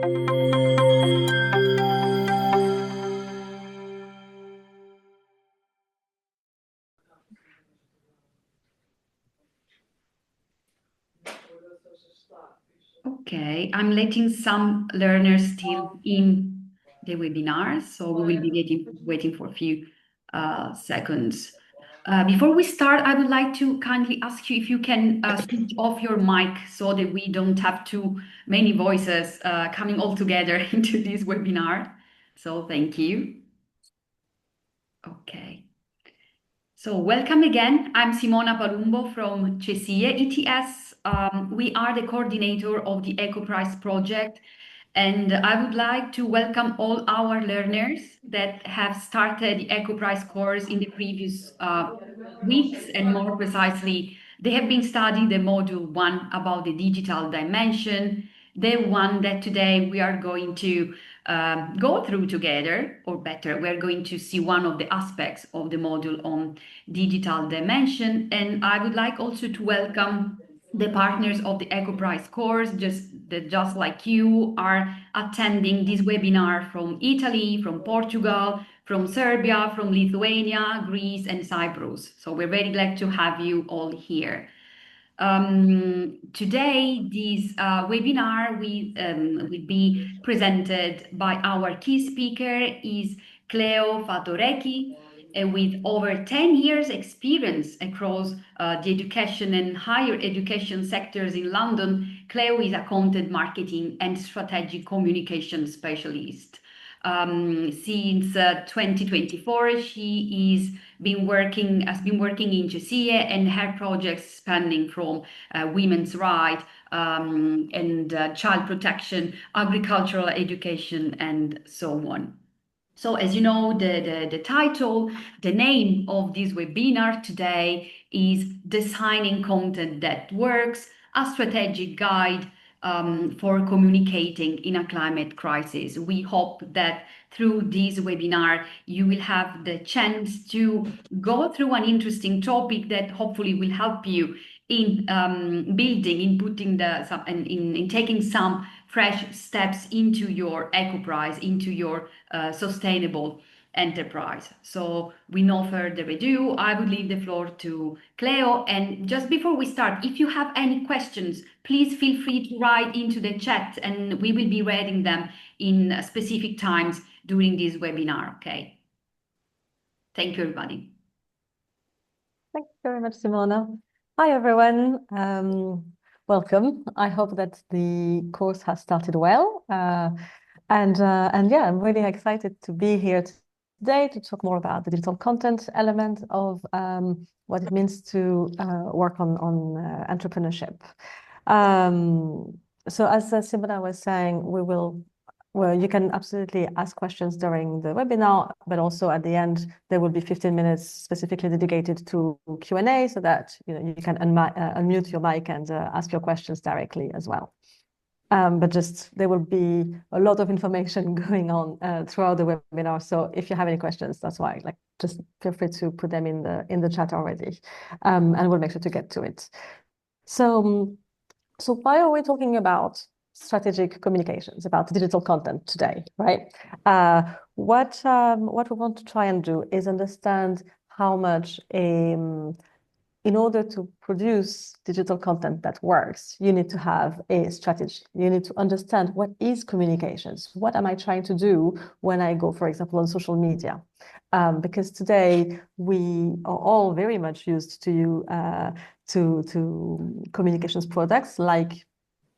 Okay, I'm letting some learners still in the webinar, so we will be waiting for a few seconds. Before we start, I would like to kindly ask you if you can switch off your mic so that we don't have too many voices coming all together into this webinar. So thank you. Okay. So welcome again. I'm Simona Palumbo from CESIE ETS. We are the coordinator of the Ecoprise project, and I would like to welcome all our learners that have started the Ecoprise course in the previous weeks, and more precisely, they have been studying the module 1 about the digital dimension, the one that today we are going to go through together, or better, we're going to see one of the aspects of the module on digital dimension. And I would like also to welcome the partners of the Ecoprise course, just like you are attending this webinar from Italy, from Portugal, from Serbia, from Lithuania, Greece, and Cyprus. So we're very glad to have you all here. Today, this webinar will be presented by our key speaker is Cleo Fatorecki, with over 10 years experience across the education and higher education sectors in London. Cleo is a content marketing and strategic communication specialist. Since 2024, she has been working in CESIE, and her projects spanning from women's rights and child protection, agricultural education, and so on. So as you know, the title, the name of this webinar today is Designing Content That Works, a strategic guide for communicating in a climate crisis. We hope that through this webinar, you will have the chance to go through an interesting topic that hopefully will help you in building, in putting in taking some fresh steps into your Ecoprise, into your sustainable enterprise. So with no further ado, I would leave the floor to Cleo. And just before we start, if you have any questions, please feel free to write into the chat, and we will be reading them in specific times during this webinar, okay? Thank you, everybody. Thank you very much, Simona. Hi, everyone. Welcome. I hope that the course has started well. And yeah, I'm really excited to be here today to talk more about the digital content element of what it means to work on entrepreneurship. So as Simona was saying, well, you can absolutely ask questions during the webinar, but also at the end, there will be 15 minutes specifically dedicated to Q&A so that you can unmute your mic and ask your questions directly as well. But just there will be a lot of information going on throughout the webinar. So if you have any questions, that's why, just feel free to put them in the chat already, and we'll make sure to get to it. So why are we talking about strategic communications, about digital content today, right? What we want to try and do is understand how much in order to produce digital content that works, you need to have a strategy. You need to understand what is communications. What am I trying to do when I go, for example, on social media? Because today we are all very much used to communications products like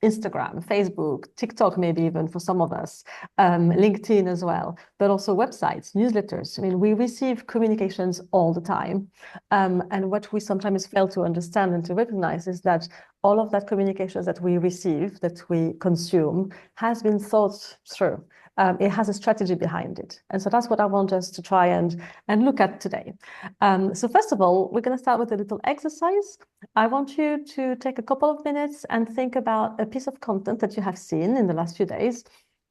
Instagram, Facebook, TikTok, maybe even for some of us, LinkedIn as well, but also websites, newsletters. I mean, we receive communications all the time. And what we sometimes fail to understand and to recognize is that all of that communications that we receive, that we consume, has been thought through. It has a strategy behind it. And so that's what I want us to try and look at today. So first of all, we're going to start with a little exercise. I want you to take a couple of minutes and think about a piece of content that you have seen in the last few days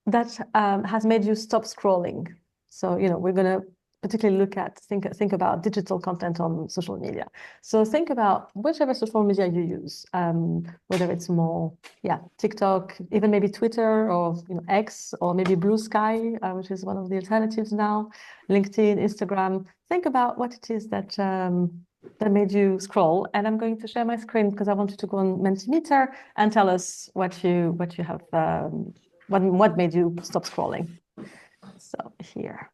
that has made you stop scrolling. So, we're going to particularly think about digital content on social media. So think about whichever social media you use, whether it's more, TikTok, even maybe Twitter or X, or maybe Blue Sky, which is one of the alternatives now, LinkedIn, Instagram. Think about what it is that that made you scroll. And I'm going to share my screen because I want you to go on Mentimeter and tell us what you have, what made you stop scrolling. So here.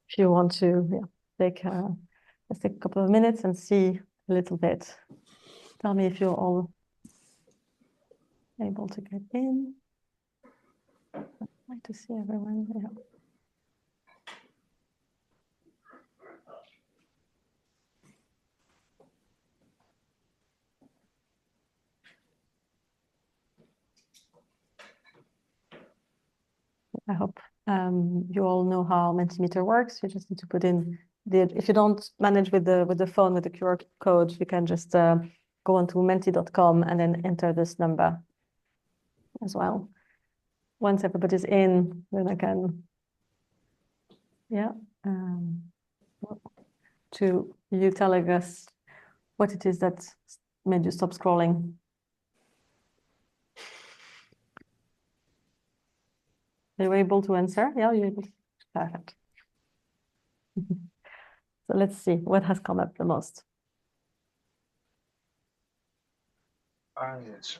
If you want to take let's take a couple of minutes and see a little bit. Tell me if you're all able to get in. I'd like to see everyone. Yeah. I hope you all know how Mentimeter works. You just need to put in if you don't manage with the phone with the QR code, you can just go onto menti.com and then enter this number as well. Once everybody's in, then I can, to you telling us what it is that made you stop scrolling. Are you able to answer? Yeah, you're able to. Perfect. So let's see what has come up the most. Yes.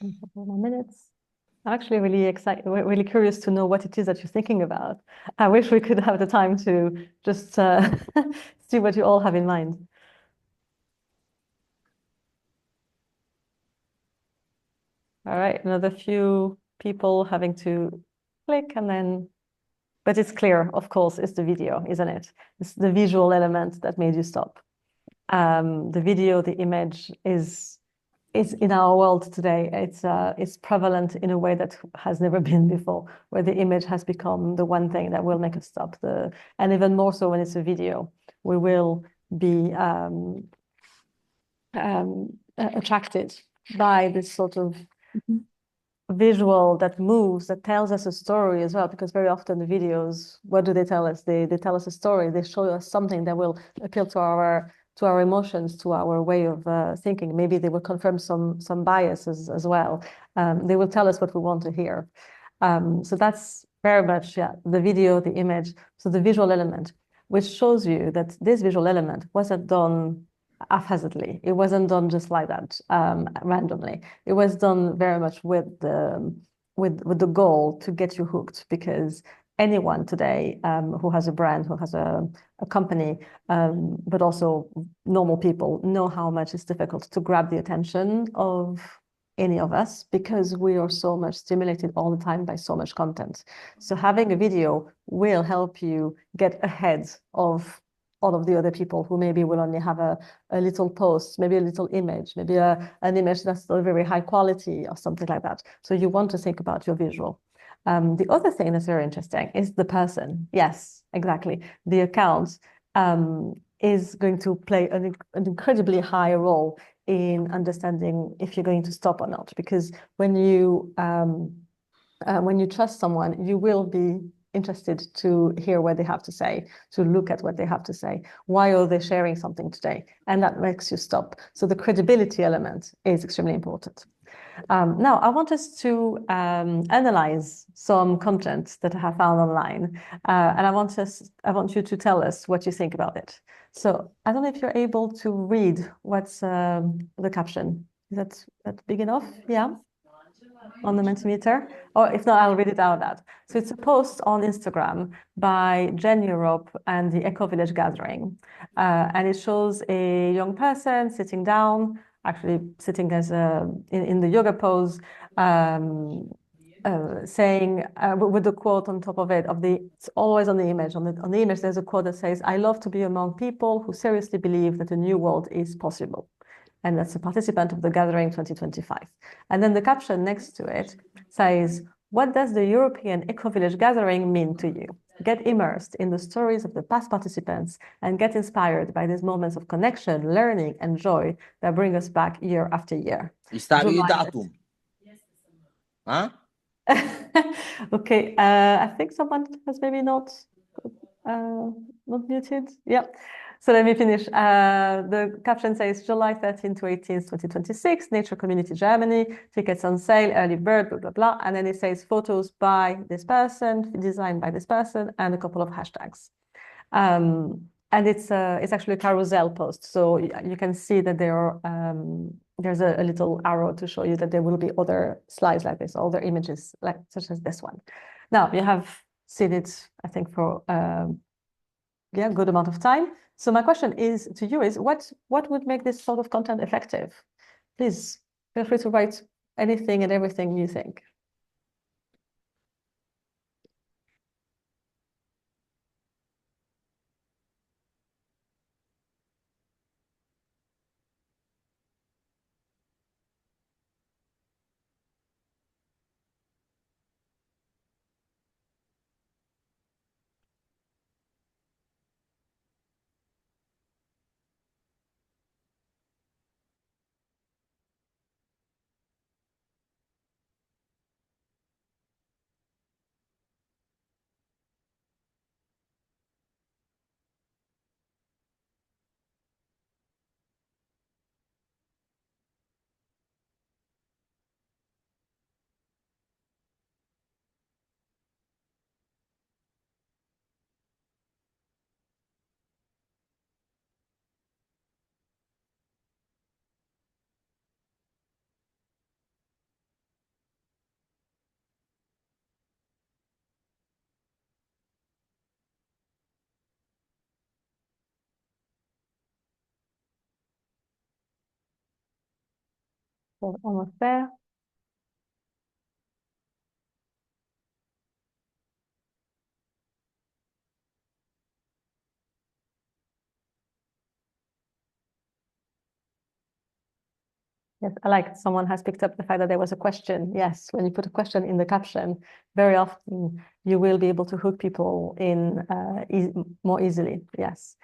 A couple more minutes. I'm actually really excited, really curious to know what it is that you're thinking about. I wish we could have the time to just see what you all have in mind. All right, another few people having to click and then, but it's clear, of course, it's the video, isn't it? It's the visual element that made you stop. The video, the image is in our world today. It's prevalent in a way that has never been before, where the image has become the one thing that will make us stop. And even more so when it's a video, we will be attracted by this sort of visual that moves, that tells us a story as well, because very often the videos, what do they tell us? They tell us a story. They show us something that will appeal to our emotions, to our way of thinking. Maybe they will confirm some biases as well. They will tell us what we want to hear. So that's very much, the video, the image, so the visual element, which shows you that this visual element wasn't done haphazardly. It wasn't done just like that, randomly. It was done very much with the goal to get you hooked, because anyone today who has a brand, who has a company, but also normal people, know how much it's difficult to grab the attention of any of us, because we are so much stimulated all the time by so much content. So having a video will help you get ahead of all of the other people who maybe will only have a little post, maybe a little image, maybe an image that's still very high quality or something like that. So you want to think about your visual. The other thing that's very interesting is the person. Yes, exactly. The account is going to play an incredibly high role in understanding if you're going to stop or not. Because when you trust someone, you will be interested to hear what they have to say, to look at what they have to say. Why are they sharing something today? And that makes you stop. So the credibility element is extremely important. Now, I want us to analyze some content that I have found online, and I want you to tell us what you think about it. So I don't know if you're able to read what's the caption. Is that big enough? Yeah. On the Mentimeter, or if not, I'll read it out loud. So it's a post on Instagram by Jen Europe and the Eco Village Gathering, and it shows a young person sitting down, actually sitting as in the yoga pose, saying with the quote on top of it, it's always on the image. On the image, there's a quote that says, "I love to be among people who seriously believe that a new world is possible." And that's a participant of the gathering 2025. And then the caption next to it says, "What does the European Eco-Village Gathering mean to you? Get immersed in the stories of the past participants and get inspired by these moments of connection, learning, and joy that bring us back year after year." يستعبي datum. Huh? Okay, I think someone has maybe not muted. Yeah. So let me finish. The caption says July 13th to 18th, 2026, Nature Community Germany, tickets on sale, early bird, blah, blah, blah. And then it says photos by this person, designed by this person, and a couple of hashtags. And it's actually a carousel post. So you can see that there's a little arrow to show you that there will be other slides like this, other images like such as this one. Now you have seen it, I think, for a good amount of time. So my question is to you is what would make this sort of content effective? Please feel free to write anything and everything you think. So almost there. Yes, I like someone has picked up the fact that there was a question. Yes, when you put a question in the caption, very often you will be able to hook people in more easily. Yes.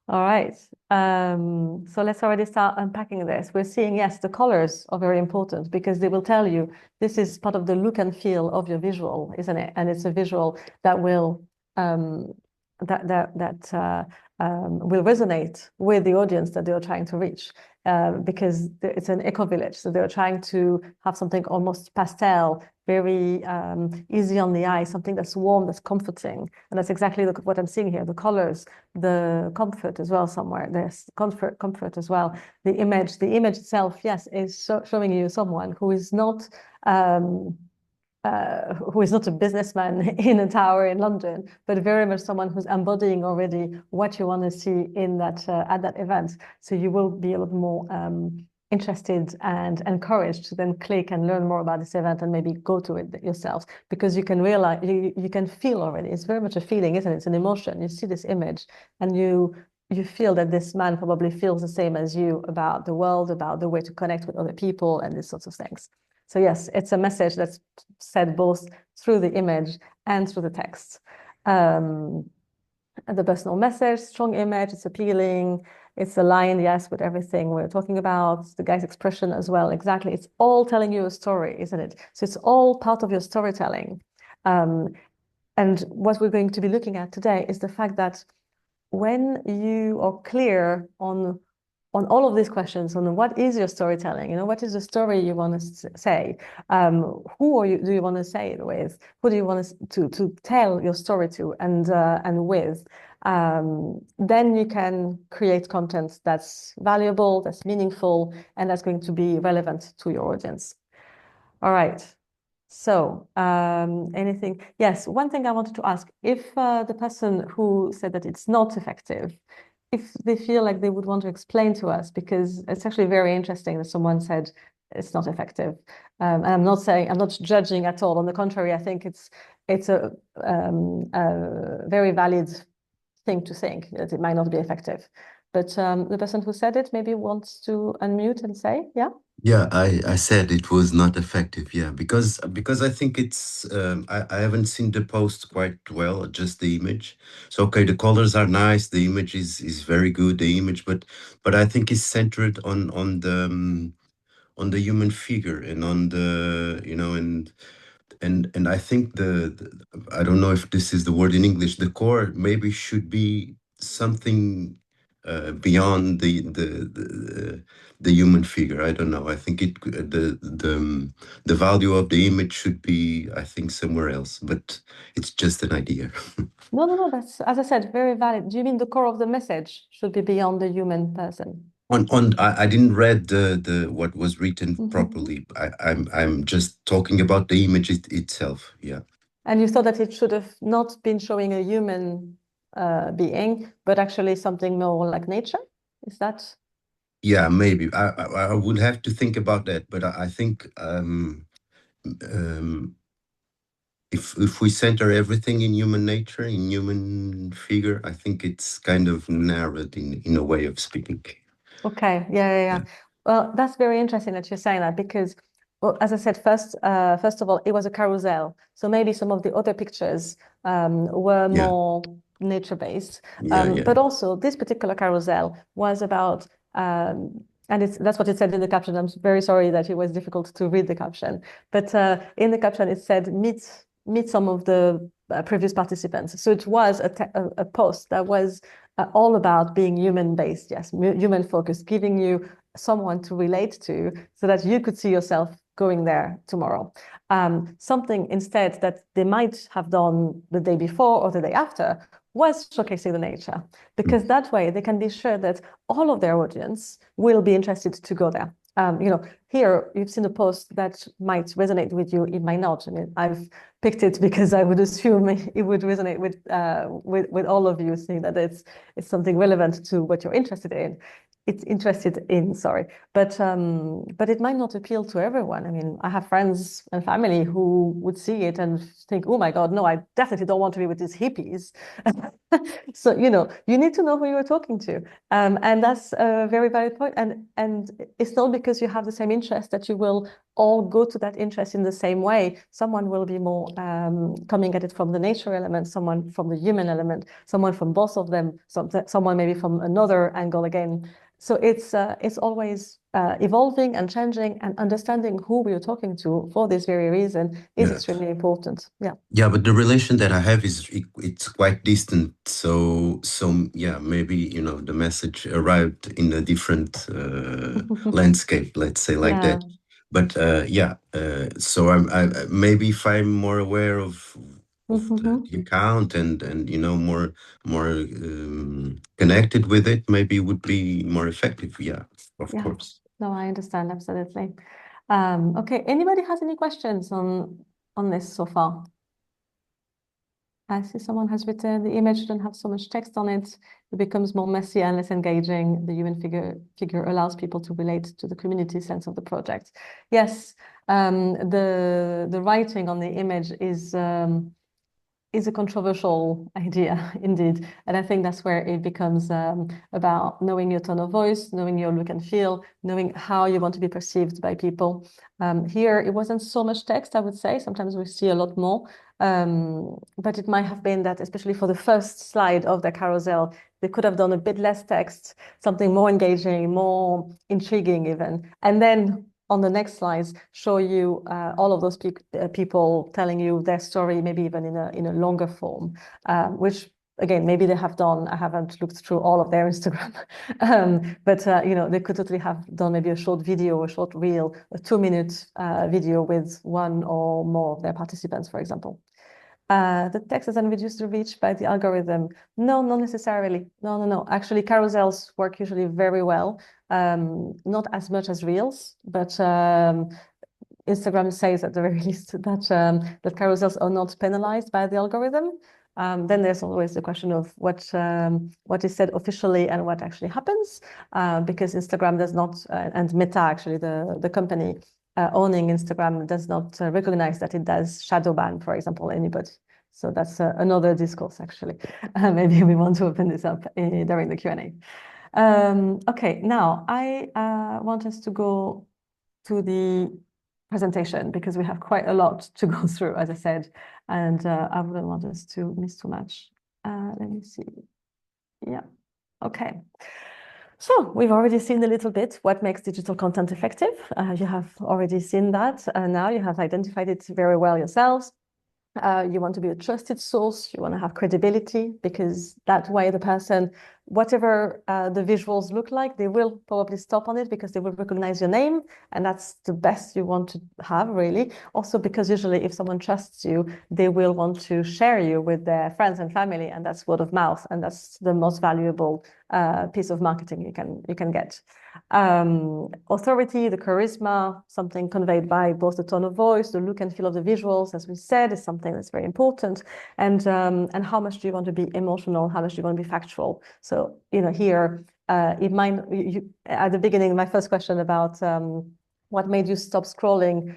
All right. So let's already start unpacking this. We're seeing, yes, the colors are very important because they will tell you this is part of the look and feel of your visual, isn't it? And it's a visual that will will resonate with the audience that they are trying to reach. Because it's an eco-village. So they're trying to have something almost pastel, very easy on the eye, something that's warm, that's comforting. And that's exactly what I'm seeing here, the colors, the comfort as well somewhere. There's comfort as well. The image itself, yes, is showing you someone who is not a businessman in a tower in London, but very much someone who's embodying already what you want to see in that at that event. So you will be a lot more interested and encouraged to then click and learn more about this event and maybe go to it yourselves, because you can realize you can feel already. It's very much a feeling, isn't it? It's an emotion. You see this image and you feel that this man probably feels the same as you about the world, about the way to connect with other people and these sorts of things. So yes, it's a message that's said both through the image and through the text. The personal message, strong image, it's appealing, it's aligned, yes, with everything we're talking about, the guy's expression as well, exactly. It's all telling you a story, isn't it? So it's all part of your storytelling. And what we're going to be looking at today is the fact that when you are clear on all of these questions, on what is your storytelling, what is the story you want to say, who do you want to say it with, who do you want to tell your story to and with, then you can create content that's valuable, that's meaningful, and that's going to be relevant to your audience. All right. So anything? Yes, one thing I wanted to ask, if the person who said that it's not effective, if they feel like they would want to explain to us, because it's actually very interesting that someone said it's not effective. And I'm not judging at all. On the contrary, I think it's a very valid thing to think that it might not be effective. But the person who said it maybe wants to unmute and say, yeah? Yeah, I said it was not effective. Yeah, because I think it's I haven't seen the post quite well, just the image. So okay, the colors are nice, the image is very good, the image, but I think it's centered on the human figure and on the and I think I don't know if this is the word in English, the core maybe should be something beyond the human figure. I don't know. I think the value of the image should be, I think, somewhere else, but it's just an idea. No, that's, as I said, very valid. Do you mean the core of the message should be beyond the human person? I didn't read the what was written properly. I'm just talking about the image itself. Yeah. And you thought that it should have not been showing a human being, but actually something more like nature? Is that? Yeah, maybe. I would have to think about that, but I think if we center everything in human nature, in human figure, I think it's kind of narrowed in a way of speaking. Okay, yeah. Well, that's very interesting that you're saying that, because, well, as I said, first of all, it was a carousel, so maybe some of the other pictures were more nature-based, but also this particular carousel was about, and that's what it said in the caption. I'm very sorry that it was difficult to read the caption, but in the caption it said meet some of the previous participants. So it was a post that was all about being human-based, yes, human-focused, giving you someone to relate to so that you could see yourself going there tomorrow. Something instead that they might have done the day before or the day after was showcasing the nature, because that way they can be sure that all of their audience will be interested to go there. Here you've seen a post that might resonate with you, it might not. I mean, I've picked it because I would assume it would resonate with all of you, seeing that it's something relevant to what you're interested in. Sorry, but it might not appeal to everyone. I mean, I have friends and family who would see it and think, "Oh my God, no, I definitely don't want to be with these hippies." So you need to know who you're talking to, and that's a very valid point. And it's not because you have the same interest that you will all go to that interest in the same way. Someone will be more coming at it from the nature element, someone from the human element, someone from both of them, someone maybe from another angle again. So it's always evolving and changing, and understanding who we are talking to for this very reason is extremely important. Yeah. Yeah, but the relation that I have it's quite distant. So yeah, maybe the message arrived in a different landscape, let's say like that. But so I maybe if I'm more aware of the account and more connected with it, maybe it would be more effective. Yeah, of course. No, I understand, absolutely. Okay, anybody has any questions on this so far? I see someone has written, the image shouldn't have so much text on it. It becomes more messy and less engaging. The human figure allows people to relate to the community sense of the project. Yes, the writing on the image is a controversial idea indeed. And I think that's where it becomes about knowing your tone of voice, knowing your look and feel, knowing how you want to be perceived by people. Here, it wasn't so much text, I would say. Sometimes we see a lot more. But it might have been that, especially for the first slide of the carousel, they could have done a bit less text, something more engaging, more intriguing even. And then on the next slides, show you all of those people telling you their story, maybe even in a longer form, which again, maybe they have done. I haven't looked through all of their Instagram, but they could totally have done maybe a short video, a short reel, a 2-minute video with one or more of their participants, for example. The text has then reduced the reach by the algorithm. No, not necessarily. No. Actually, carousels work usually very well. Not as much as reels, but Instagram says at the very least that carousels are not penalized by the algorithm. Then there's always the question of what is said officially and what actually happens, because Instagram does not, and Meta, actually, the company owning Instagram, does not recognize that it does shadow ban, for example, anybody. So that's another discourse, actually. Maybe we want to open this up during the Q&A. Okay, now I want us to go to the presentation because we have quite a lot to go through, as I said, and I wouldn't want us to miss too much. Let me see. Yeah, okay. So we've already seen a little bit what makes digital content effective. You have already seen that. Now you have identified it very well yourselves. You want to be a trusted source. You want to have credibility, because that way the person, whatever the visuals look like, they will probably stop on it because they will recognize your name, and that's the best you want to have, really. Also, because usually if someone trusts you, they will want to share you with their friends and family, and that's word of mouth, and that's the most valuable piece of marketing you can get. Authority, the charisma, something conveyed by both the tone of voice, the look and feel of the visuals, as we said, is something that's very important. And how much do you want to be emotional? How much do you want to be factual? So, here, it might, at the beginning, my first question about what made you stop scrolling,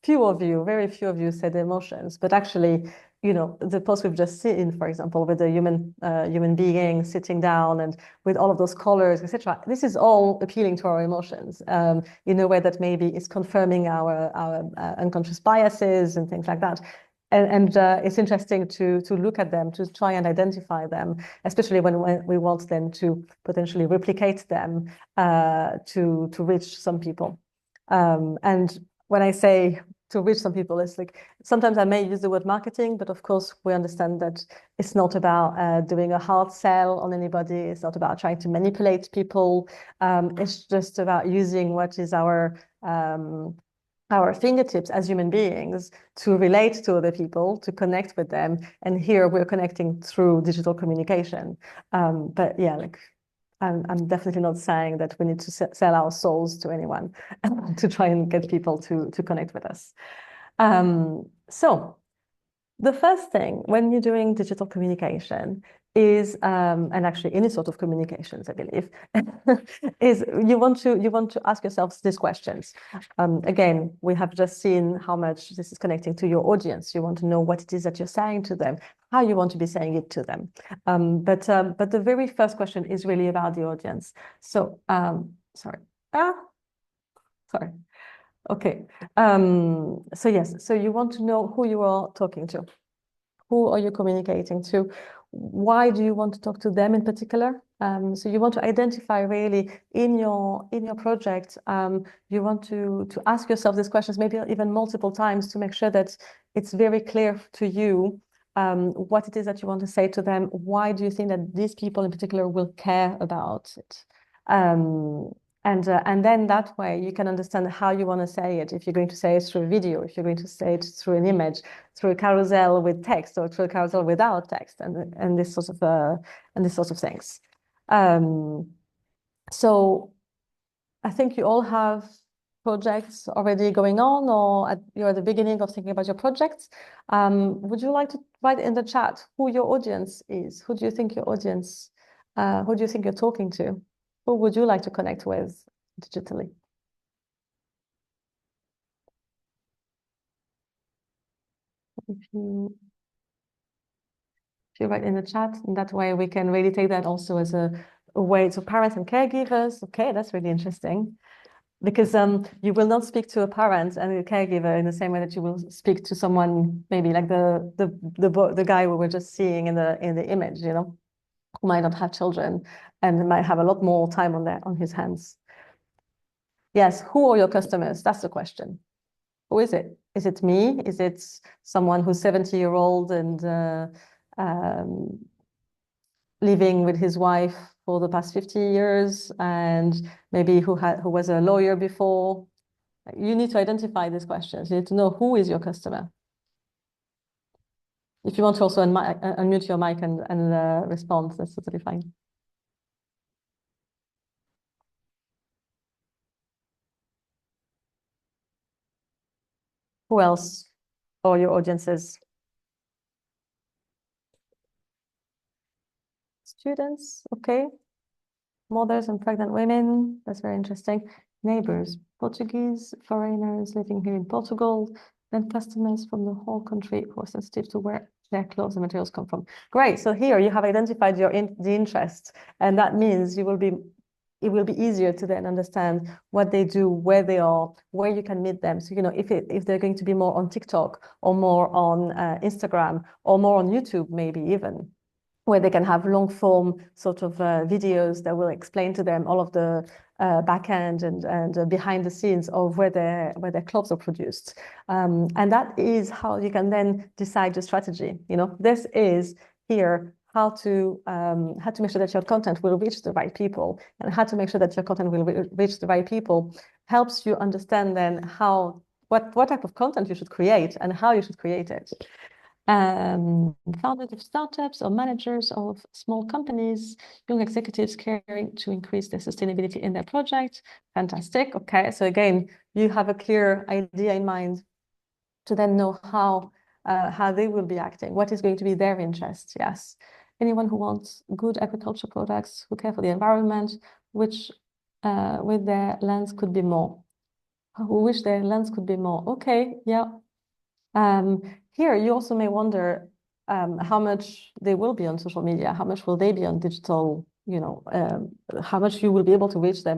very few of you said emotions, but actually, the post we've just seen, for example, with the human being sitting down and with all of those colors, etc. This is all appealing to our emotions in a way that maybe is confirming our unconscious biases and things like that. And it's interesting to look at them, to try and identify them, especially when we want them to potentially replicate them to reach some people. And when I say to reach some people, it's like sometimes I may use the word marketing, but of course we understand that it's not about doing a hard sell on anybody. It's not about trying to manipulate people. It's just about using what is our fingertips as human beings to relate to other people, to connect with them. And here we're connecting through digital communication. But yeah, like I'm definitely not saying that we need to sell our souls to anyone to try and get people to connect with us. So the first thing when you're doing digital communication is, and actually any sort of communications, I believe, is you want to ask yourselves these questions. Again, we have just seen how much this is connecting to your audience. You want to know what it is that you're saying to them, how you want to be saying it to them. But the very first question is really about the audience. So, sorry. Sorry. Okay. So yes, so you want to know who you are talking to. Who are you communicating to? Why do you want to talk to them in particular? So you want to identify really in your project. You want to ask yourself these questions, maybe even multiple times, to make sure that it's very clear to you what it is that you want to say to them. Why do you think that these people in particular will care about it? And then that way you can understand how you want to say it. If you're going to say it through a video, if you're going to say it through an image, through a carousel with text, or through a carousel without text, and this sort of things. So I think you all have projects already going on, or you're at the beginning of thinking about your projects. Would you like to write in the chat who your audience is? Who do you think your audience? Who do you think you're talking to? Who would you like to connect with digitally? If you write in the chat, and that way we can really take that also as a way to parents and caregivers. Okay, that's really interesting. Because you will not speak to a parent and a caregiver in the same way that you will speak to someone, maybe like the guy we were just seeing in the image, who might not have children and might have a lot more time on his hands. Yes, who are your customers? That's the question. Who is it? Is it me? Is it someone who's 70-year-old and living with his wife for the past 50 years and maybe who was a lawyer before? You need to identify these questions. You need to know who is your customer. If you want to also unmute your mic and respond, that's totally fine. Who else are your audiences? students, okay. Mothers and pregnant women, that's very interesting. Neighbors, Portuguese, foreigners living here in Portugal, then customers from the whole country who are sensitive to where their clothes and materials come from. Great, so here you have identified the interest, and that means it will be easier to then understand what they do, where they are, where you can meet them. So, if they're going to be more on TikTok or more on Instagram or more on YouTube, maybe even, where they can have long form sort of videos that will explain to them all of the back end and behind the scenes of where their clothes are produced. And that is how you can then decide your strategy. This is here how to make sure that your content will reach the right people, and how to make sure that your content will reach the right people helps you understand then what type of content you should create and how you should create it. Founders of startups or managers of small companies, young executives caring to increase their sustainability in their project. Fantastic. Okay, so again, you have a clear idea in mind to then know how they will be acting, what is going to be their interest. Yes, anyone who wants good agriculture products, who care for the environment, which with their lens could be more, who wish their lens could be more. Okay, yeah. Here, you also may wonder how much they will be on social media, how much will they be on digital, how much you will be able to reach them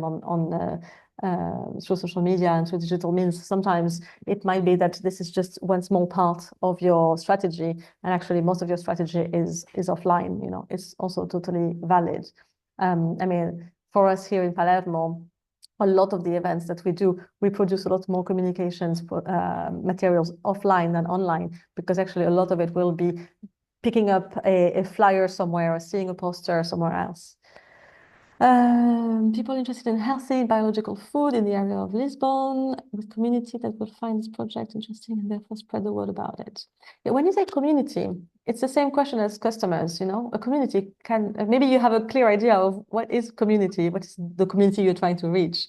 through social media and through digital means. Sometimes it might be that this is just one small part of your strategy, and actually most of your strategy is offline. It's also totally valid. I mean, for us here in Palermo, a lot of the events that we do, we produce a lot more communications materials offline than online, because actually a lot of it will be picking up a flyer somewhere or seeing a poster somewhere else. People interested in healthy biological food in the area of Lisbon, with community that will find this project interesting and therefore spread the word about it. When you say community, it's the same question as customers. A community can, maybe you have a clear idea of what is community, what is the community you're trying to reach.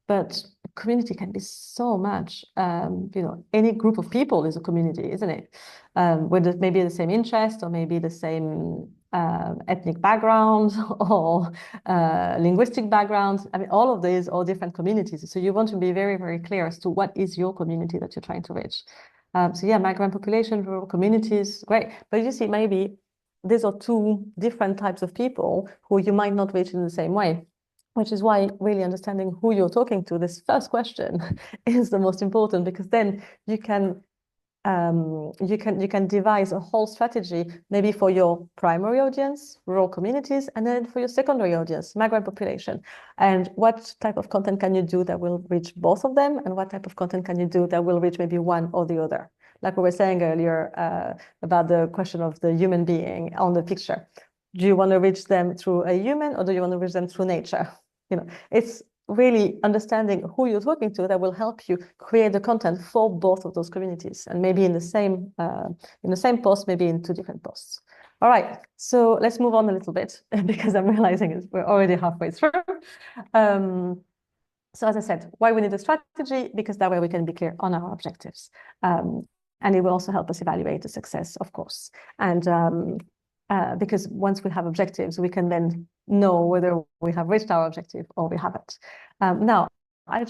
But community can be so much. Any group of people is a community, isn't it? With maybe the same interest, or maybe the same ethnic background or linguistic background. I mean, all of these are different communities. So you want to be very, very clear as to what is your community that you're trying to reach. So yeah, migrant population, rural communities, great. But you see, maybe these are two different types of people who you might not reach in the same way, which is why really understanding who you're talking to, this first question, is the most important, because then you can devise a whole strategy, maybe for your primary audience, rural communities, and then for your secondary audience, migrant population. And what type of content can you do that will reach both of them? And what type of content can you do that will reach maybe one or the other? Like we were saying earlier about the question of the human being on the picture. Do you want to reach them through a human, or do you want to reach them through nature? It's really understanding who you're talking to that will help you create the content for both of those communities, and maybe in the same post, maybe in two different posts. All right, so let's move on a little bit because I'm realizing we're already halfway through. So as I said, why we need a strategy? Because that way we can be clear on our objectives, and it will also help us evaluate the success, of course. And because once we have objectives, we can then know whether we have reached our objective or we haven't. Now, I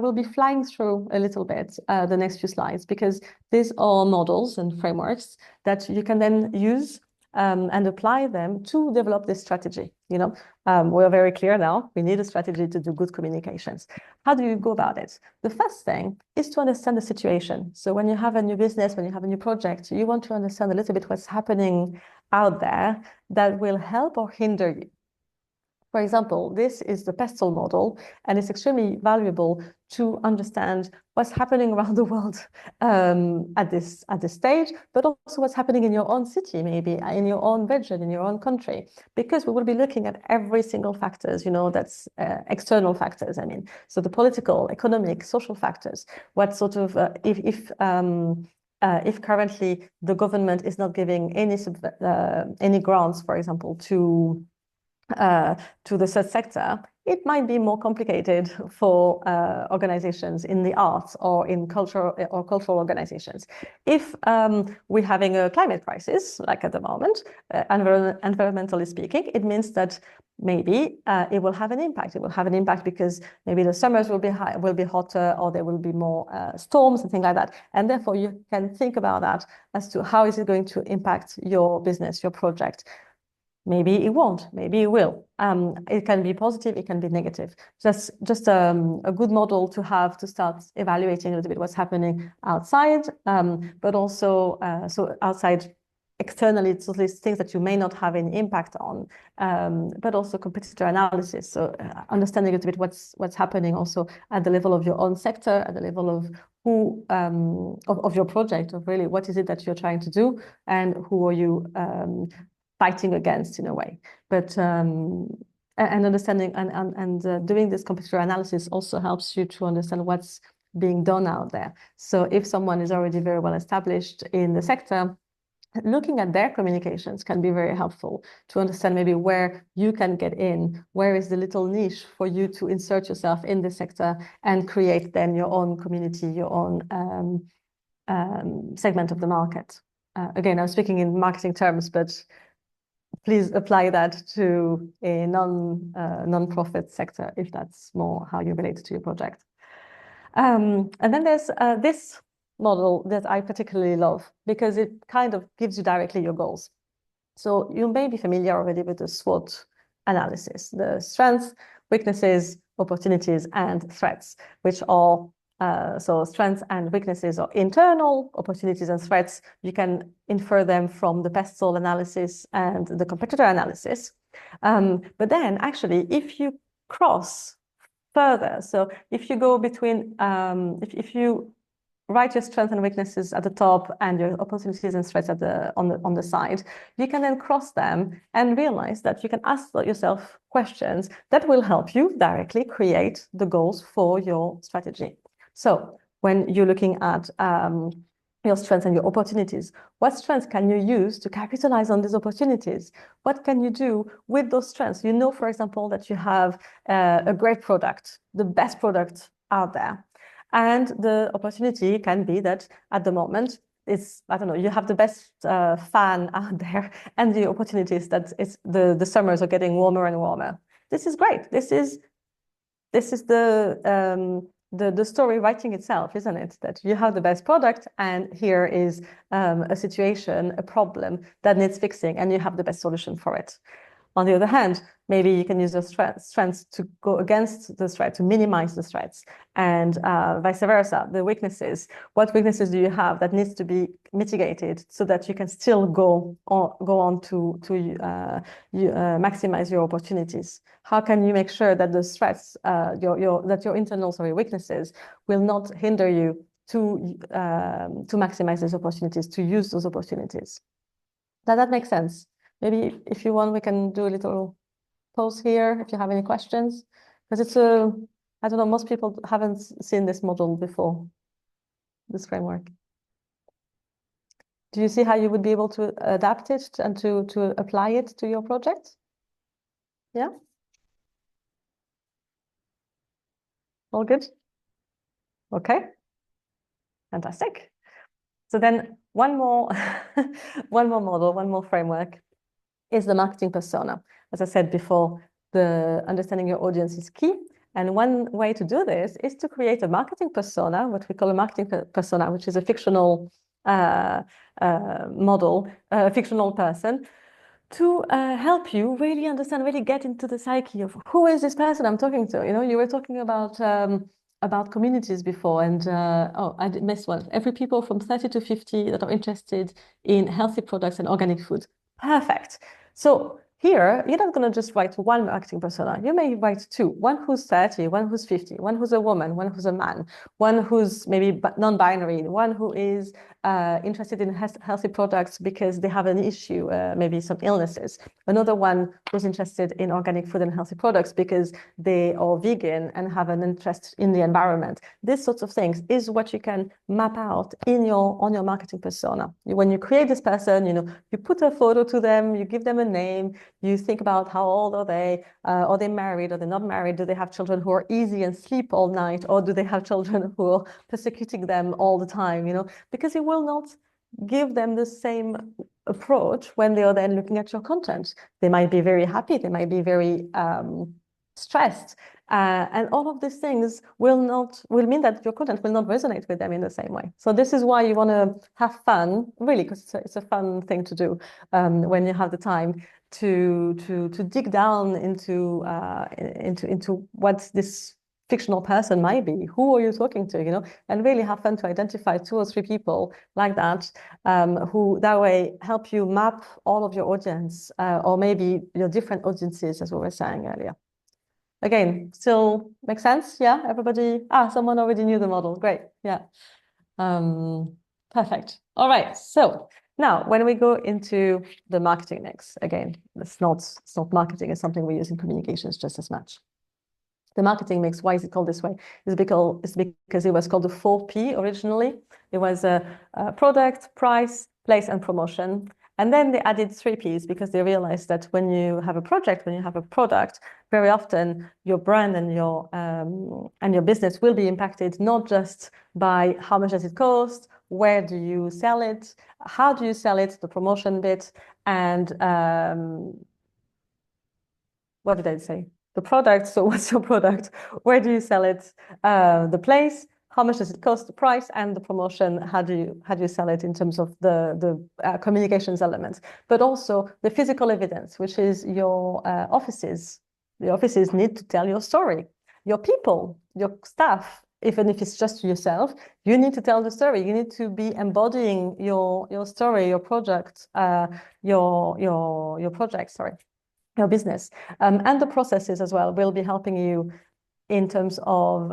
will be flying through a little bit the next few slides, because these are models and frameworks that you can then use and apply them to develop this strategy. We're very clear now, we need a strategy to do good communications. How do you go about it? The first thing is to understand the situation. So when you have a new business, when you have a new project, you want to understand a little bit what's happening out there that will help or hinder you. For example, this is the PESTLE model, and it's extremely valuable to understand what's happening around the world at this stage, but also what's happening in your own city, maybe in your own region, in your own country, because we will be looking at every single factors, that's external factors. I mean, so the political, economic, social factors. What sort of if currently the government is not giving any grants, for example, to to the third sector, it might be more complicated for organizations in the arts or in cultural organizations. If we're having a climate crisis, like at the moment, environmentally speaking, it means that maybe it will have an impact. It will have an impact because maybe the summers will be hotter, or there will be more storms and things like that. And therefore, you can think about that as to how is it going to impact your business, your project. Maybe it won't, maybe it will. It can be positive, it can be negative. Just a good model to have to start evaluating a little bit what's happening outside, but also so outside externally, so these things that you may not have any impact on, but also competitor analysis. So understanding a little bit what's happening also at the level of your own sector, at the level of who of your project, of really what is it that you're trying to do, and who are you fighting against in a way. But and understanding and doing this competitor analysis also helps you to understand what's being done out there. So if someone is already very well established in the sector, looking at their communications can be very helpful to understand maybe where you can get in, where is the little niche for you to insert yourself in the sector and create then your own community, your own segment of the market. Again, I'm speaking in marketing terms, but please apply that to a non-profit sector if that's more how you relate to your project. And then there's this model that I particularly love because it kind of gives you directly your goals. So you may be familiar already with the SWOT analysis, the strengths, weaknesses, opportunities, and threats, which are so strengths and weaknesses are internal, opportunities and threats. You can infer them from the PESTLE analysis and the competitor analysis. But then actually, if you cross further, so if you go between, if you write your strengths and weaknesses at the top and your opportunities and threats at on the side, you can then cross them and realize that you can ask yourself questions that will help you directly create the goals for your strategy. So when you're looking at your strengths and your opportunities, what strengths can you use to capitalize on these opportunities? What can you do with those strengths? You know, for example, that you have a great product, the best product out there. And the opportunity can be that at the moment, it's, I don't know, you have the best fan out there, and the opportunity is that it's the summers are getting warmer and warmer. This is great. This is the story writing itself, isn't it? That you have the best product, and here is a situation, a problem that needs fixing, and you have the best solution for it. On the other hand, maybe you can use those strengths to go against the threat, to minimize the threats, and vice versa, the weaknesses. What weaknesses do you have that needs to be mitigated so that you can still go on to maximize your opportunities? How can you make sure that the threats, that your internal weaknesses will not hinder you to maximize those opportunities, to use those opportunities? Does that make sense? Maybe if you want, we can do a little pause here if you have any questions, because it's I don't know, most people haven't seen this model before, this framework. Do you see how you would be able to adapt it and to apply it to your project? Yeah? All good? Okay. Fantastic. So then one more model, one more framework is the marketing persona. As I said before, the understanding your audience is key. And one way to do this is to create a marketing persona, what we call a marketing persona, which is a fictional model, a fictional person, to help you really understand, really get into the psyche of who is this person I'm talking to. You know, you were talking about communities before, and oh, I missed one. Every people from 30 to 50 that are interested in healthy products and organic food. Perfect. So here, you're not going to just write one marketing persona. You may write two, one who's 30, one who's 50, one who's a woman, one who's a man, one who's maybe non-binary, one who is interested in healthy products because they have an issue, maybe some illnesses. Another one who's interested in organic food and healthy products because they are vegan and have an interest in the environment. This sorts of things is what you can map out on your marketing persona. When you create this person, you know, you put a photo to them, you give them a name, You think about how old are they? Are they married? Are they not married? Do they have children who are easy and sleep all night? Or do they have children who are persecuting them all the time? You know, because it will not give them the same approach when they are then looking at your content. They might be very happy. They might be very stressed. And all of these things will mean that your content will not resonate with them in the same way. So this is why you want to have fun, really, because it's a fun thing to do when you have the time to dig down into what this fictional person might be. Who are you talking to, you know, and really have fun to identify 2 or 3 people like that who that way help you map all of your audience or maybe your different audiences, as we were saying earlier. Again, still makes sense? Yeah, everybody? Someone already knew the model. Great. Yeah. Perfect. All right. So now when we go into the marketing mix, again, it's not marketing, it's something we use in communications just as much. The marketing mix, why is it called this way? It's because it was called the 4P originally. It was a product, price, place, and promotion. And then they added 3 Ps because they realized that when you have a project, when you have a product, very often your brand and your business will be impacted not just by how much does it cost, where do you sell it, how do you sell it, the promotion bit, and what did I say? The product. So what's your product? Where do you sell it? The place. How much does it cost? The price and the promotion. How do you sell it in terms of the communications elements, but also the physical evidence, which is your offices. The offices need to tell your story. Your people, your staff, even if it's just yourself, you need to tell the story. You need to be embodying your story, your project, your project. Sorry. Your business and the processes as well will be helping you in terms of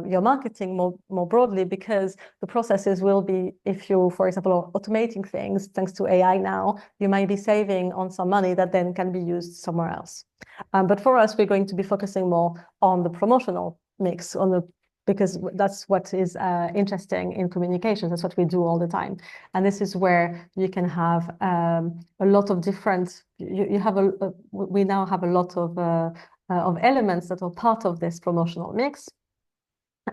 your marketing more broadly, because the processes will be, if you, for example, are automating things, thanks to AI now, you might be saving on some money that then can be used somewhere else. But for us, we're going to be focusing more on the promotional mix, because that's what is interesting in communications. That's what we do all the time. And this is where you can have a lot of different, we now have a lot of elements that are part of this promotional mix.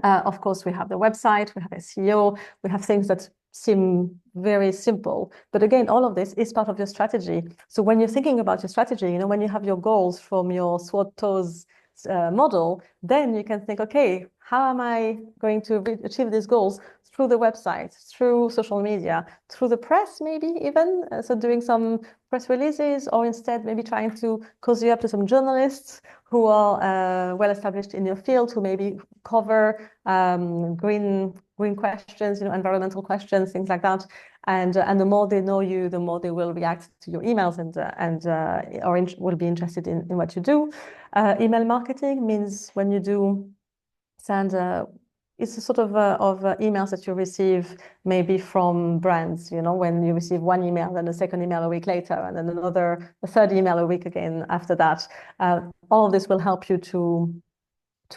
Of course, we have the website, we have SEO, we have things that seem very simple. But again, all of this is part of your strategy. So when you're thinking about your strategy, you know, when you have your goals from your SWOT TOES model, then you can think, okay, how am I going to achieve these goals? Through the website, through social media, through the press, maybe even. So doing some press releases, or instead maybe trying to cozy up to some journalists who are well established in your field, who maybe cover green questions, you know, environmental questions, things like that. And the more they know you, the more they will react to your emails and will be interested in what you do. Email marketing means when you do send it's a sort of emails that you receive maybe from brands, you know, when you receive one email, then a second email a week later, and then a third email a week again after that. All of this will help you to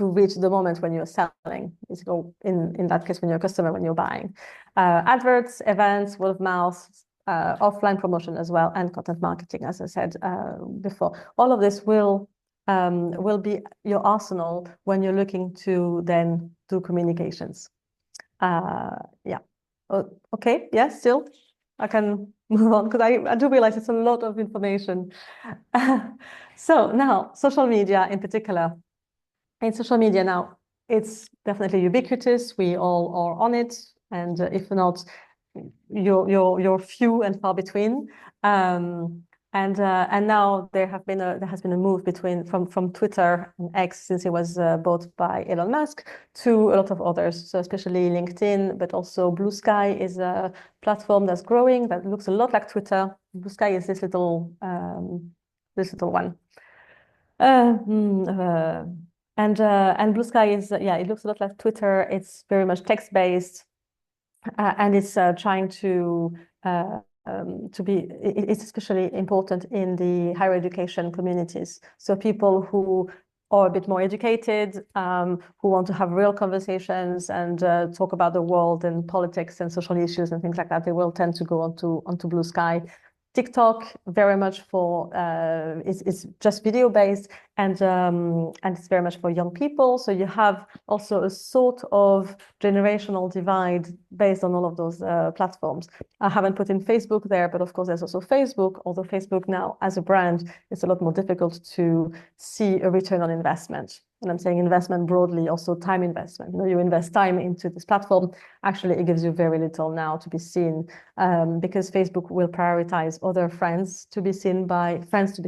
reach the moment when you're selling, in that case, when you're a customer, when you're buying. Adverts, events, word of mouth, offline promotion as well, and content marketing, as I said before. All of this will be your arsenal when you're looking to then do communications. Yeah. Okay. Yeah, still, I can move on, because I do realize it's a lot of information. So now, social media in particular. In social media now, it's definitely ubiquitous. We all are on it, and if not, you're few and far between. And now there has been a move from Twitter and X, since it was bought by Elon Musk, to a lot of others. So especially LinkedIn, but also Blue Sky is a platform that's growing, that looks a lot like Twitter. Blue Sky is this little one. And Blue Sky is it looks a lot like Twitter. It's very much text-based, and it's trying to be. It's especially important in the higher education communities. So people who are a bit more educated, who want to have real conversations and talk about the world and politics and social issues and things like that, they will tend to go onto Blue Sky. TikTok very much for is just video based, and it's very much for young people. So you have also a sort of generational divide based on all of those platforms. I haven't put in Facebook there, but of course there's also Facebook. Although Facebook now as a brand, it's a lot more difficult to see a return on investment. And I'm saying investment broadly, also time investment. You invest time into this platform. Actually, it gives you very little now to be seen, because Facebook will prioritize other friends to be seen by friends,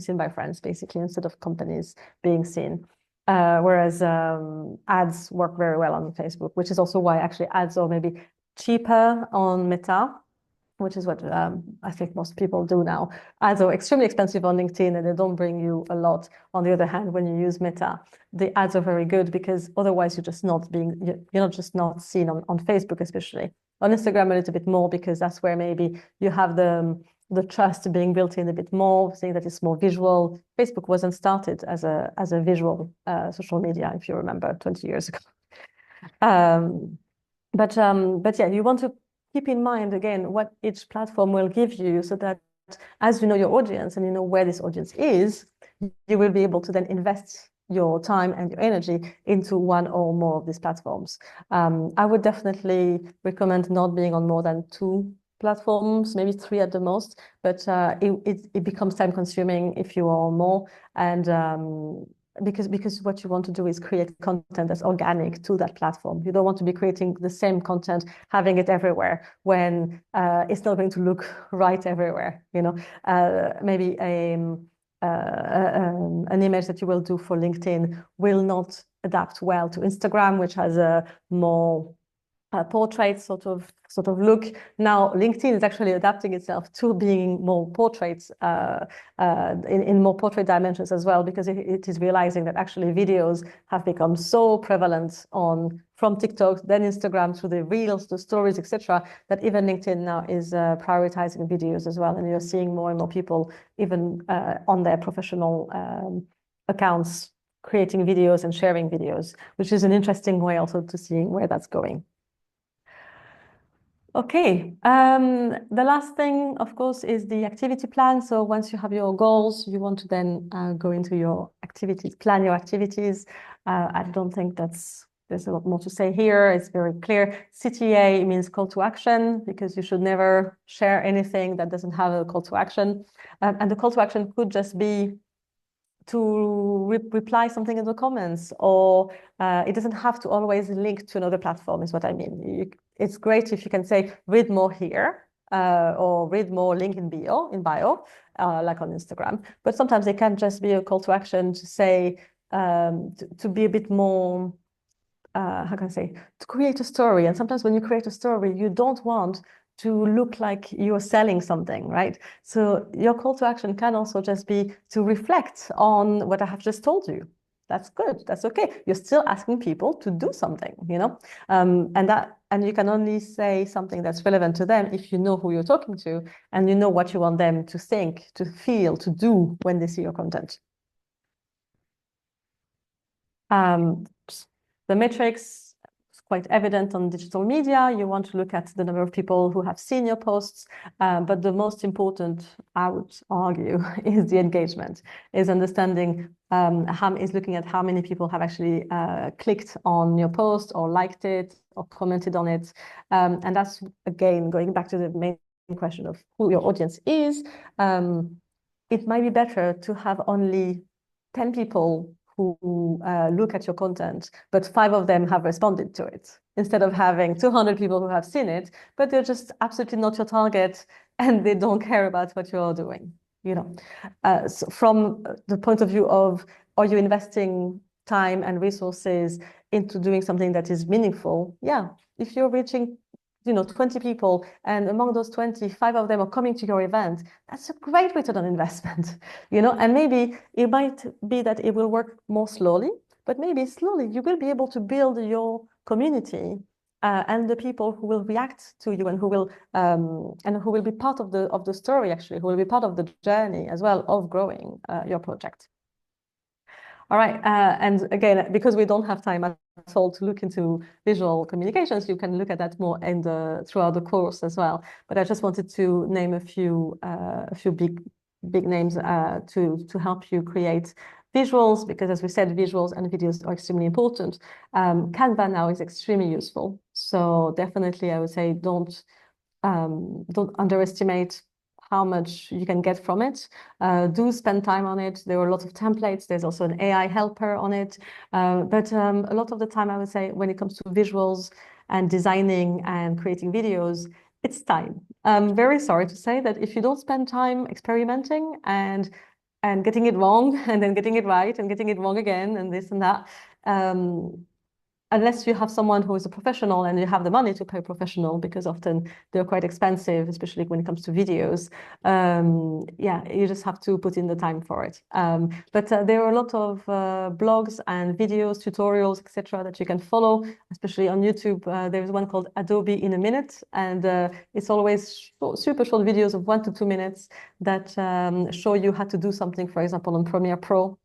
basically, instead of companies being seen. Whereas ads work very well on Facebook, which is also why actually ads are maybe cheaper on Meta, which is what I think most people do now. Ads are extremely expensive on LinkedIn and they don't bring you a lot. On the other hand, when you use Meta, the ads are very good because otherwise you're just not seen on Facebook, especially. On Instagram a little bit more because that's where maybe you have the trust being built in a bit more, saying that it's more visual. Facebook wasn't started as a visual social media, if you remember, 20 years ago. But yeah, you want to keep in mind, again, what each platform will give you so that as you know your audience and you know where this audience is, you will be able to then invest your time and your energy into one or more of these platforms. I would definitely recommend not being on more than 2 platforms, maybe 3 at the most, but it becomes time consuming if you are on more. And because what you want to do is create content that's organic to that platform. You don't want to be creating the same content, having it everywhere when it's not going to look right everywhere. Maybe an image that you will do for LinkedIn will not adapt well to Instagram, which has a more portrait sort of look. Now LinkedIn is actually adapting itself to being more portraits in more portrait dimensions as well, because it is realizing that actually videos have become so prevalent from TikTok, then Instagram, through the reels, the stories, etc., that even LinkedIn now is prioritizing videos as well, and you're seeing more and more people even on their professional accounts creating videos and sharing videos, which is an interesting way also to seeing where that's going. Okay, the last thing, of course, is the activity plan. So once you have your goals, you want to then go into your activities, plan your activities. I don't think there's a lot more to say here. It's very clear. CTA means call to action, because you should never share anything that doesn't have a call to action. And the call to action could just be to reply something in the comments, or it doesn't have to always link to another platform, is what I mean. It's great if you can say, read more here, or read more, link in bio, like on Instagram. But sometimes it can just be a call to action to say, to be a bit more, how can I say, to create a story. And sometimes when you create a story, you don't want to look like you're selling something, right? So your call to action can also just be to reflect on what I have just told you. That's good. That's okay. You're still asking people to do something, and you can only say something that's relevant to them if you know who you're talking to and you know what you want them to think, to feel, to do when they see your content. The metrics, quite evident on digital media. You want to look at the number of people who have seen your posts, but the most important, I would argue, is the engagement, is understanding, is looking at how many people have actually clicked on your post or liked it or commented on it. And that's, again, going back to the main question of who your audience is. It might be better to have only 10 people who look at your content, but 5 of them have responded to it, instead of having 200 people who have seen it, but they're just absolutely not your target and they don't care about what you're doing. So from the point of view of, are you investing time and resources into doing something that is meaningful? Yeah, if you're reaching 20 people, and among those 20, 5 of them are coming to your event, that's a great return on investment, and maybe it might be that it will work more slowly, but maybe slowly you will be able to build your community and the people who will react to you and who will be part of the story, actually, who will be part of the journey as well of growing your project. All right, and again, because we don't have time, told to look into visual communications, you can look at that more in throughout the course as well. But I just wanted to name a few big names to help you create visuals, because as we said, visuals and videos are extremely important. Canva now is extremely useful. So definitely I would say don't underestimate how much you can get from it. Do spend time on it. There are a lot of templates. There's also an AI helper on it. But a lot of the time, I would say, when it comes to visuals and designing and creating videos, it's time. I'm very sorry to say that if you don't spend time experimenting and getting it wrong and then getting it right and getting it wrong again and this and that, unless you have someone who is a professional and you have the money to pay a professional, because often they're quite expensive, especially when it comes to videos. Yeah, you just have to put in the time for it. But there are a lot of blogs and videos, tutorials, etc., that you can follow, especially on YouTube. There's one called Adobe in a Minute, and it's always super short videos of 1 to 2 minutes that show you how to do something, for example, on Premiere Pro.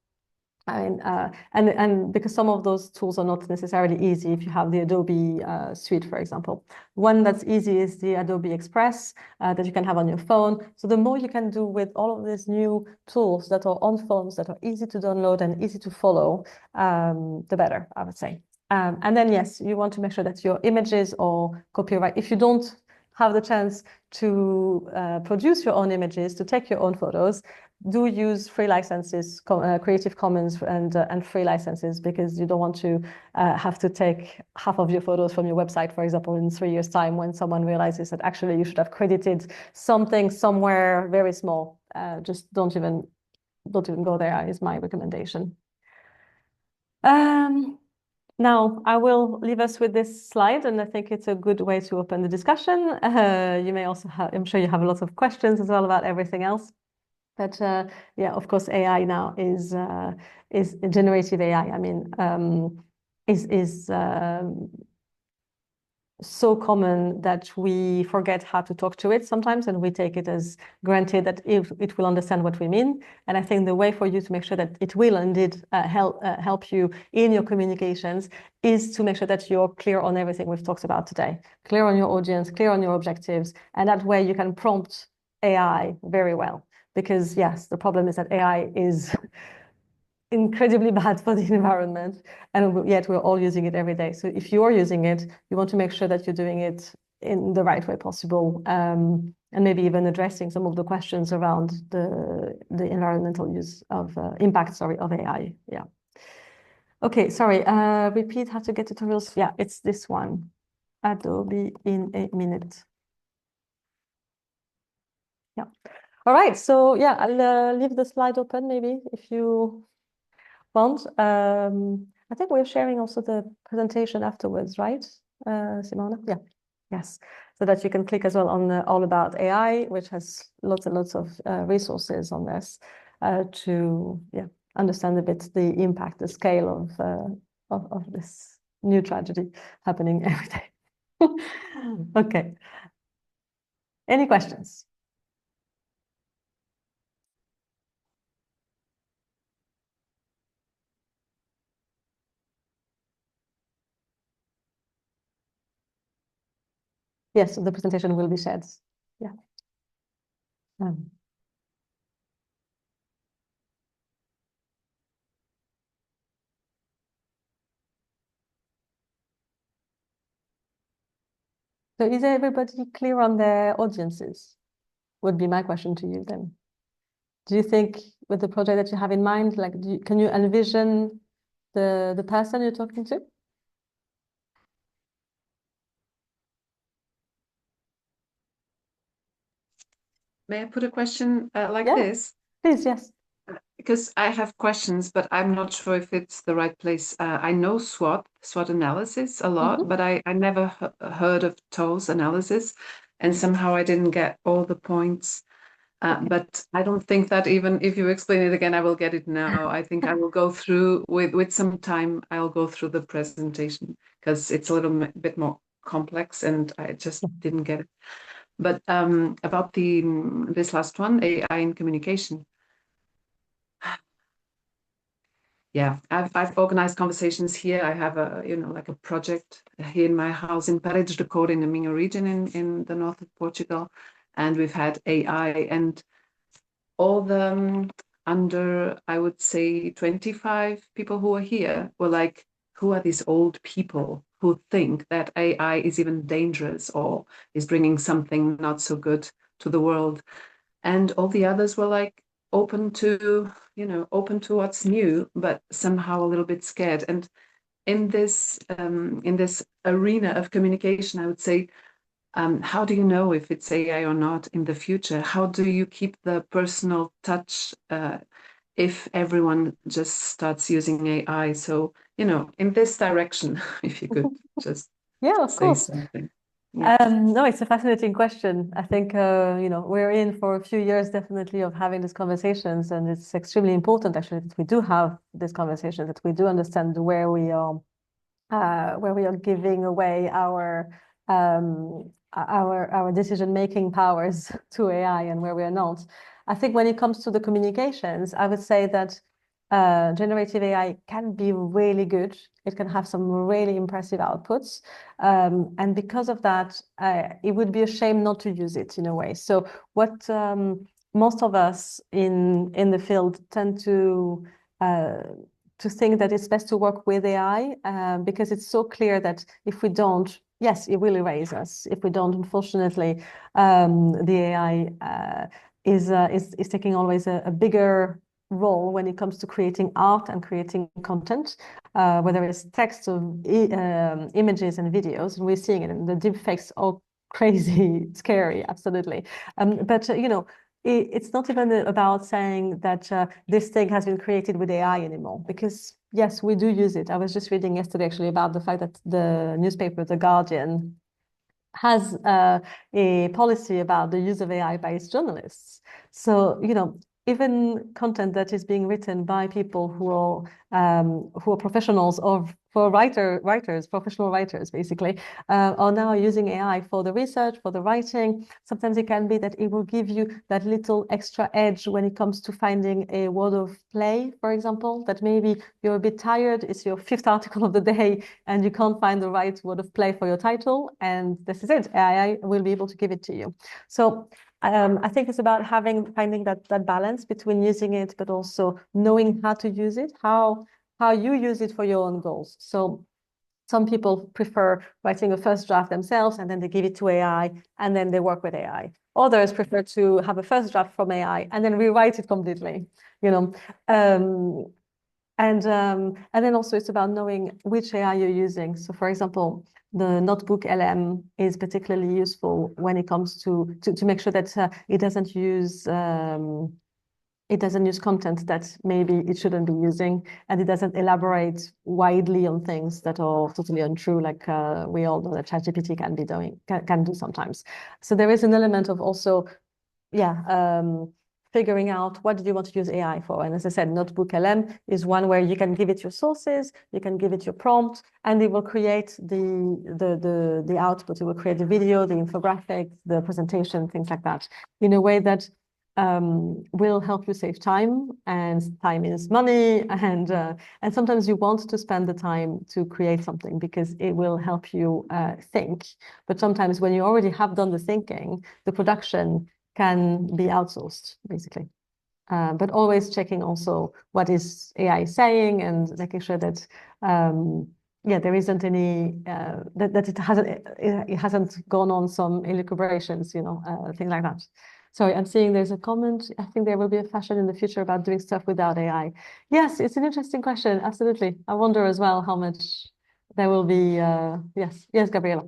And because some of those tools are not necessarily easy if you have the Adobe suite, for example. One that's easy is the Adobe Express that you can have on your phone. So the more you can do with all of these new tools that are on phones, that are easy to download and easy to follow, the better, I would say. And then, yes, you want to make sure that your images are copyright. If you don't have the chance to produce your own images, to take your own photos, do use free licenses, Creative Commons and free licenses, because you don't want to have to take half of your photos from your website, for example, in 3 years' time, when someone realizes that actually you should have credited something somewhere very small. Just don't even go there is my recommendation. Now, I will leave us with this slide, and I think it's a good way to open the discussion. You may also have, I'm sure you have a lot of questions as well about everything else. But yeah, of course, AI now is generative AI. I mean, is so common that we forget how to talk to it sometimes, and we take it as granted that it will understand what we mean. And I think the way for you to make sure that it will indeed help you in your communications is to make sure that you're clear on everything we've talked about today, clear on your audience, clear on your objectives, and that way you can prompt AI very well. Because yes, the problem is that AI is incredibly bad for the environment, and yet we're all using it every day. So if you're using it, you want to make sure that you're doing it in the right way possible, and maybe even addressing some of the questions around the environmental use of impact, of AI. Yeah. Okay, sorry. Repeat how to get tutorials. Yeah, it's this one. Adobe in a Minute. Yeah. All right. So yeah, I'll leave the slide open maybe if you want. I think we're sharing also the presentation afterwards, right, Simona? Yeah. Yes. So that you can click as well on All About AI, which has lots and lots of resources on this to understand a bit the impact, the scale of this new tragedy happening every day. Okay. Any questions? Yes, the presentation will be shared. Yeah. So is everybody clear on their audiences? Would be my question to you then. Do you think with the project that you have in mind, like, can you envision the person you're talking to? May I put a question like this? Please, yes. Because I have questions, but I'm not sure if it's the right place. I know SWOT analysis a lot, but I never heard of TOLS analysis, and somehow I didn't get all the points. But I don't think that even if you explain it again, I will get it now. I think I will go through with some time. I'll go through the presentation because it's a little bit more complex, and I just didn't get it. But about this last one, AI in communication. yeah, I've organized conversations here. I have a, you know, like a project here in my house in Paredes de Cor in the Minho region in the north of Portugal. And we've had AI and all the under, I would say 25 people who are here were like, who are these old people who think that AI is even dangerous or is bringing something not so good to the world? And all the others were like open to, you know, open to what's new, but somehow a little bit scared. And in this arena of communication, I would say, how do you know if it's AI or not in the future? How do you keep the personal touch if everyone just starts using AI? So, you know, in this direction, if you could just Yeah, of say course. something. Yeah. No, it's a fascinating question. I think, you know, we're in for a few years definitely of having these conversations, and it's extremely important actually that we do have this conversation, that we do understand where we are giving away our decision-making powers to AI and where we are not. I think when it comes to the communications, I would say that generative AI can be really good. It can have some really impressive outputs. And because of that, it would be a shame not to use it in a way. So what most of us in the field tend to think that it's best to work with AI because it's so clear that if we don't, yes, it will erase us. If we don't, unfortunately, the AI is taking always a bigger role when it comes to creating art and creating content, whether it's text or images and videos. And we're seeing it, and the deepfakes are crazy, scary, absolutely. But you know, it's not even about saying that this thing has been created with AI anymore, because yes, we do use it. I was just reading yesterday actually about the fact that the newspaper, The Guardian, has a policy about the use of AI by its journalists. So, you know, even content that is being written by people who are professionals or for writers, professional writers, basically, are now using AI for the research, for the writing. Sometimes it can be that it will give you that little extra edge when it comes to finding a word of play, for example, that maybe you're a bit tired, it's your fifth article of the day, and you can't find the right word of play for your title, and this is it. AI will be able to give it to you. So I think it's about finding that balance between using it, but also knowing how to use it, how you use it for your own goals. So some people prefer writing a first draft themselves and then they give it to AI and then they work with AI. Others prefer to have a first draft from AI and then rewrite it completely, you know. And then also it's about knowing which AI you're using. So for example, the notebook LM is particularly useful when it comes to make sure that it doesn't use content that maybe it shouldn't be using, and it doesn't elaborate widely on things that are totally untrue, like we all know that ChatGPT can do sometimes. So there is an element of also, figuring out what do you want to use AI for. And as I said, Notebook LM is one where you can give it your sources, you can give it your prompt, and it will create the output. It will create the video, the infographic, the presentation, things like that, in a way that will help you save time, and time is money. And sometimes you want to spend the time to create something because it will help you think. But sometimes when you already have done the thinking, the production can be outsourced, basically. But always checking also what is AI saying and making sure that there isn't any that it hasn't gone on some elucubrations, you know, things like that. Sorry, I'm seeing there's a comment. I think there will be a fashion in the future about doing stuff without AI. Yes, it's an interesting question. Absolutely. I wonder as well how much there will be. Yes, Gabriela.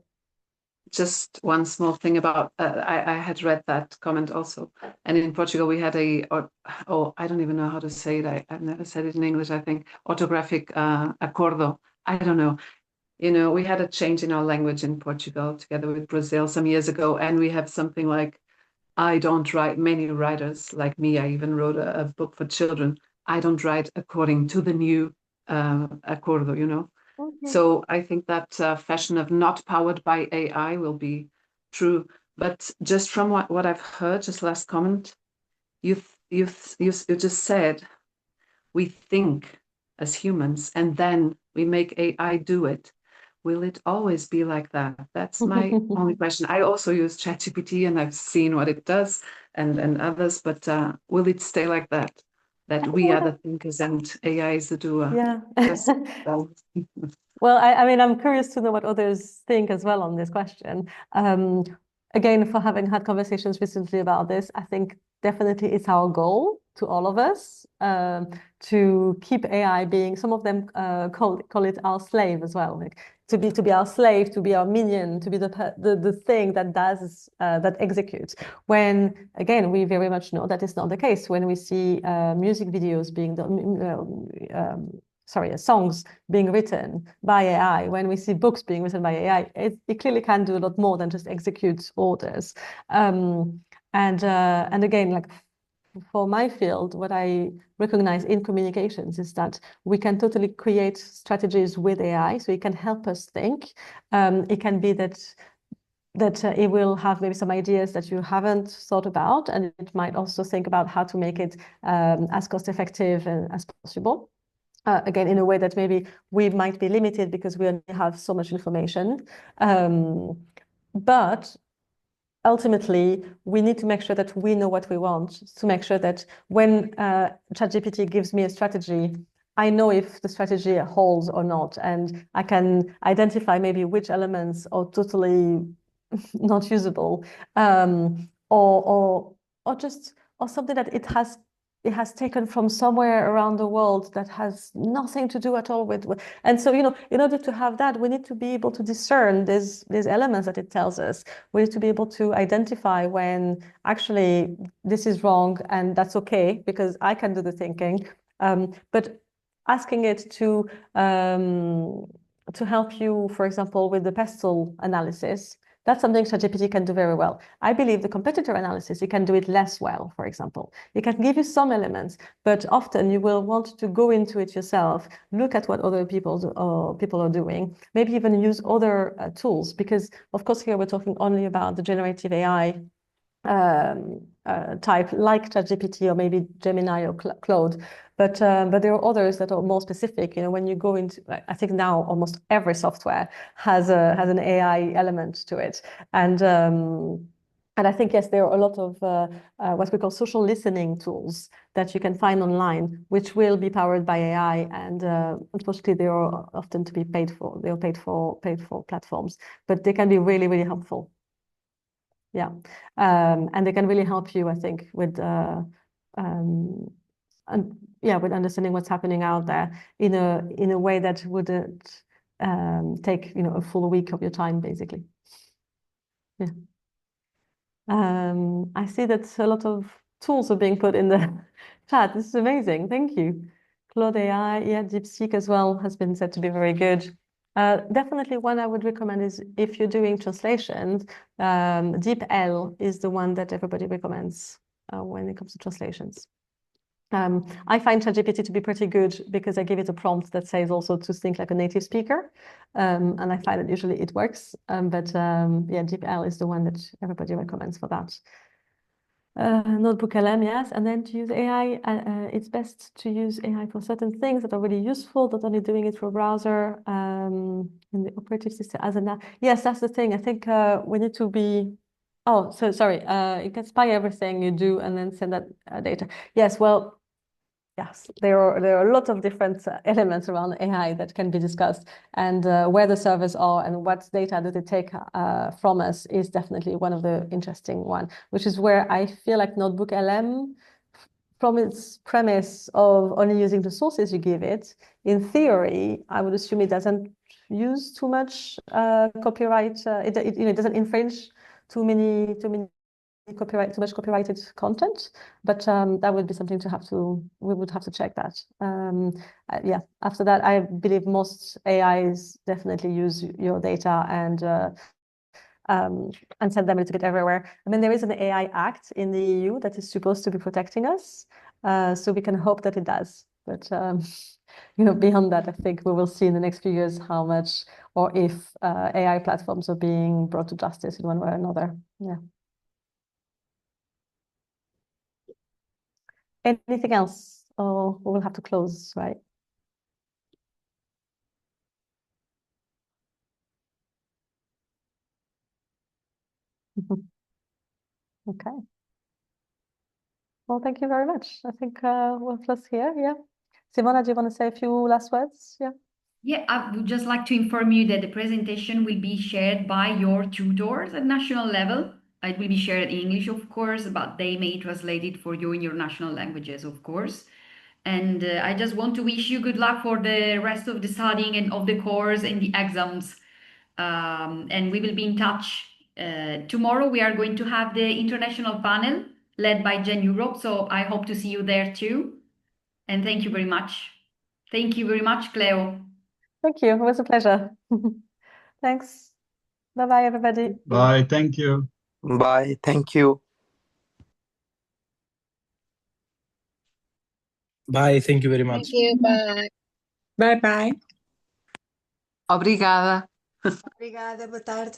Just one small thing about, I had read that comment also. And in Portugal, we had I don't even know how to say it. I've never said it in English, I think. Orthographic acordo. I don't know. You know, we had a change in our language in Portugal together with Brazil some years ago. And we have something like, I don't write, many writers like me, I even wrote a book for children. I don't write according to the new acordo, you know. Okay. So I think that fashion of not powered by AI will be true. But just from what I've heard, just last comment, you just said, we think as humans, and then we make AI do it. Will it always be like that? That's my only question. I also use ChatGPT and I've seen what it does and others, but will it stay like that? That we are the thinkers and AI is the doer? Yeah. Just, Well, I mean, I'm curious to know what others think as well on this question. Again, for having had conversations recently about this, I think definitely it's our goal to all of us to keep AI being, some of them call it our slave as well, like to be our slave, to be our minion, to be the thing that does that executes. When again, we very much know that is not the case. When we see music videos being done, songs being written by AI, when we see books being written by AI, it clearly can do a lot more than just execute orders. And again, like for my field, what I recognize in communications is that we can totally create strategies with AI, so it can help us think. It can be that it will have maybe some ideas that you haven't thought about, and it might also think about how to make it as cost effective as possible. Again, in a way that maybe we might be limited because we only have so much information. But ultimately, we need to make sure that we know what we want, to make sure that when ChatGPT gives me a strategy, I know if the strategy holds or not, and I can identify maybe which elements are totally not usable, or something that it has taken from somewhere around the world that has nothing to do at all with. And so, in order to have that, we need to be able to discern these elements that it tells us. We need to be able to identify when actually this is wrong, and that's okay because I can do the thinking. But asking it to help you, for example, with the pestle analysis, that's something ChatGPT can do very well. I believe the competitor analysis, it can do it less well, for example. It can give you some elements, but often you will want to go into it yourself, look at what other people are doing, maybe even use other tools, because of course here we're talking only about the generative AI type like ChatGPT or maybe Gemini or Claude, but there are others that are more specific. When you go into, I think now almost every software has an AI element to it, and I think yes, there are a lot of what we call social listening tools that you can find online, which will be powered by AI, and unfortunately they are often to be paid for. They are paid for platforms, but they can be really, really helpful. Yeah, and they can really help you, I think, with with understanding what's happening out there in a way that wouldn't take a full week of your time, basically. Yeah. I see that a lot of tools are being put in the chat. This is amazing. Thank you. Claude AI, yeah, DeepSeek as well has been said to be very good. Definitely one I would recommend is if you're doing translations, DeepL is the one that everybody recommends when it comes to translations. I find ChatGPT to be pretty good because I give it a prompt that says also to think like a native speaker, and I find that usually it works. But yeah, DeepL is the one that everybody recommends for that. Notebook LM, yes, and then to use AI, it's best to use AI for certain things that are really useful, not only doing it through a browser in the operating system as an. Yes, that's the thing. I think we need to be. Oh, so sorry. You can spy everything you do and then send that data. Yes, well, yes, there are a lot of different elements around AI that can be discussed, and where the servers are and what data do they take from us is definitely one of the interesting one, which is where I feel like Notebook LM, from its premise of only using the sources you give it, in theory, I would assume it doesn't use too much copyright. It doesn't infringe too much copyrighted content, but that would be something we would have to check that. Yeah, after that, I believe most AIs definitely use your data and send them a little bit everywhere. I mean, there is an AI Act in the EU that is supposed to be protecting us, so we can hope that it does. But beyond that, I think we will see in the next few years how much or if AI platforms are being brought to justice in one way or another. Yeah. Anything else? Or we will have to close, right? Okay. Well, thank you very much. I think we'll close here. Yeah. Simona, do you want to say a few last words? Yeah. Yeah, I would just like to inform you that the presentation will be shared by your tutors at national level. It will be shared in English, of course, but they may translate it for you in your national languages, of course. And I just want to wish you good luck for the rest of the studying and of the course and the exams. And we will be in touch. Tomorrow we are going to have the international panel led by Gen Europe, so I hope to see you there too. And thank you very much. Thank you very much, Cleo. Thank you. It was a pleasure. Thanks. Bye-bye, everybody. Bye. Thank you. Bye. Thank you. Bye. Thank you very much. Thank you. Bye. Bye bye. Obrigada. Obrigada, boa tarde.